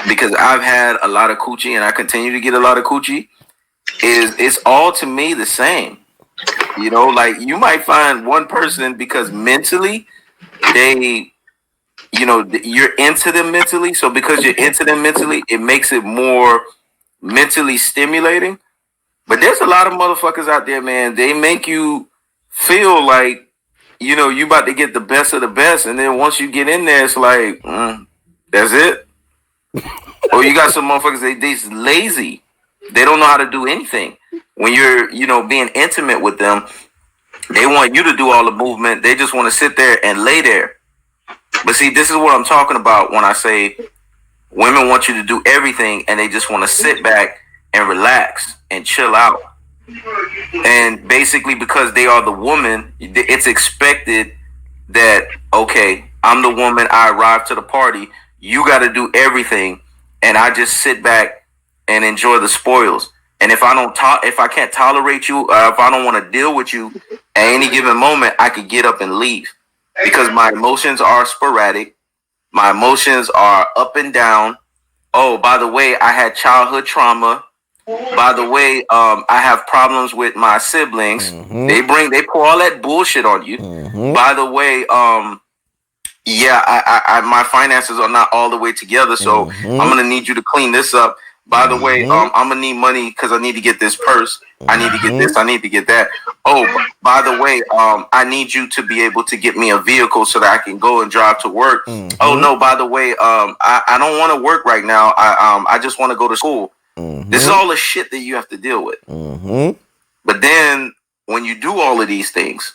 because I've had a lot of coochie and I continue to get a lot of coochie, is it's all to me the same. You know, like you might find one person because mentally they, you know, you're into them mentally. So because you're into them mentally, it makes it more mentally stimulating. But there's a lot of motherfuckers out there, man. They make you feel like, you know, you about to get the best of the best. And then once you get in there, it's like, that's it. Or you got some motherfuckers, they's lazy. They don't know how to do anything. When you're, you know, being intimate with them, they want you to do all the movement. They just want to sit there and lay there. But see, this is what I'm talking about when I say women want you to do everything and they just want to sit back and relax and chill out. And basically because they are the woman, it's expected that, okay, I'm the woman, I arrived to the party, you got to do everything, and I just sit back and enjoy the spoils. And if I can't tolerate you, if I don't want to deal with you at any given moment, I could get up and leave because my emotions are sporadic. My emotions are up and down. Oh, by the way, I had childhood trauma. By the way, I have problems with my siblings. They pour all that bullshit on you. By the way, my finances are not all the way together, so I'm gonna need you to clean this up. By the way, I'm gonna need money because I need to get this purse. I need to get this. I need to get that. Oh, by the way, I need you to be able to get me a vehicle so that I can go and drive to work. Oh no, by the way, I don't want to work right now. I just want to go to school. This is all the shit that you have to deal with. But then when you do all of these things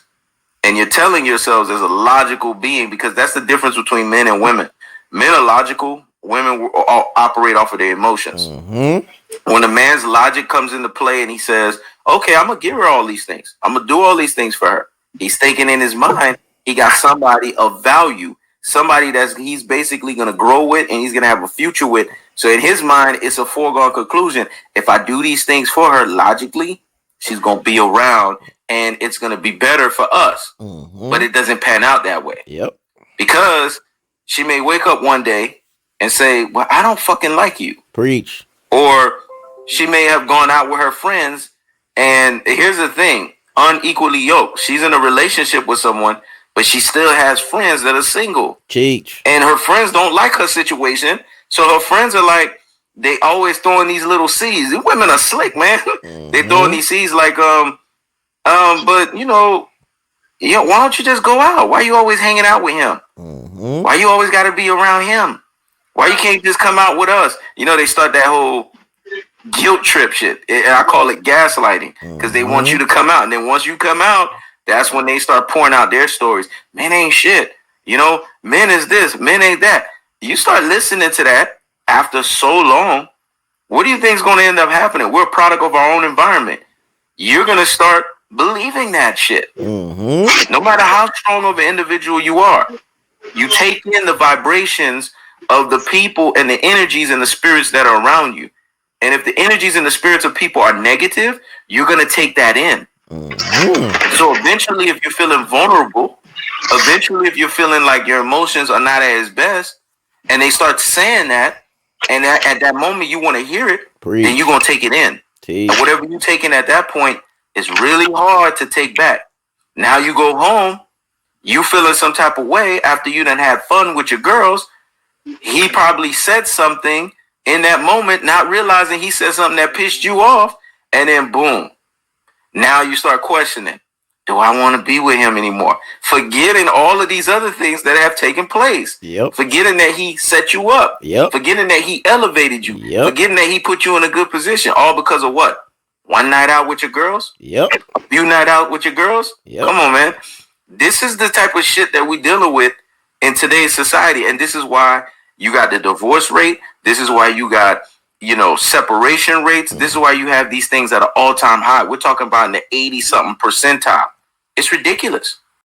and you're telling yourselves as a logical being, because that's the difference between men and women. Men are logical. Women operate off of their emotions. When a man's logic comes into play and he says, okay, I'm going to give her all these things. I'm going to do all these things for her. He's thinking in his mind, he got somebody of value, somebody that he's basically going to grow with and he's going to have a future with. So in his mind, it's a foregone conclusion. If I do these things for her, logically, she's going to be around and it's going to be better for us. But it doesn't pan out that way. Because she may wake up one day and say, well, I don't fucking like you. Preach. Or she may have gone out with her friends. And here's the thing, unequally yoked. She's in a relationship with someone, but she still has friends that are single. Cheech. And her friends don't like her situation. So her friends are like, they always throwing these little seeds. These women are slick, man. They throwing these seeds like, but you know, why don't you just go out? Why you always hanging out with him? Why you always got to be around him? Why you can't just come out with us? You know, they start that whole guilt trip shit. And I call it gaslighting because they want you to come out. And then once you come out, that's when they start pouring out their stories. Men ain't shit. You know, men is this, men ain't that. You start listening to that after so long, what do you think is going to end up happening? We're a product of our own environment. You're going to start believing that shit. No matter how strong of an individual you are, you take in the vibrations of the people and the energies and the spirits that are around you. And if the energies and the spirits of people are negative, you're going to take that in. So eventually, if you're feeling vulnerable, eventually, if you're feeling like your emotions are not at its best, and they start saying that, and at that moment you want to hear it, then you're going to take it in. And whatever you're taking at that point is really hard to take back. Now you go home, you feeling some type of way after you done had fun with your girls. He probably said something in that moment, not realizing he said something that pissed you off, and then boom. Now you start questioning, do I want to be with him anymore? Forgetting all of these other things that have taken place. Forgetting that he set you up. Forgetting that he elevated you. Forgetting that he put you in a good position. All because of what? One night out with your girls? A few night out with your girls? Come on, man. This is the type of shit that we're dealing with in today's society. And this is why you got the divorce rate. This is why you got, you know, separation rates. This is why you have these things that are all-time high. We're talking about in the 80-something percentile. It's ridiculous.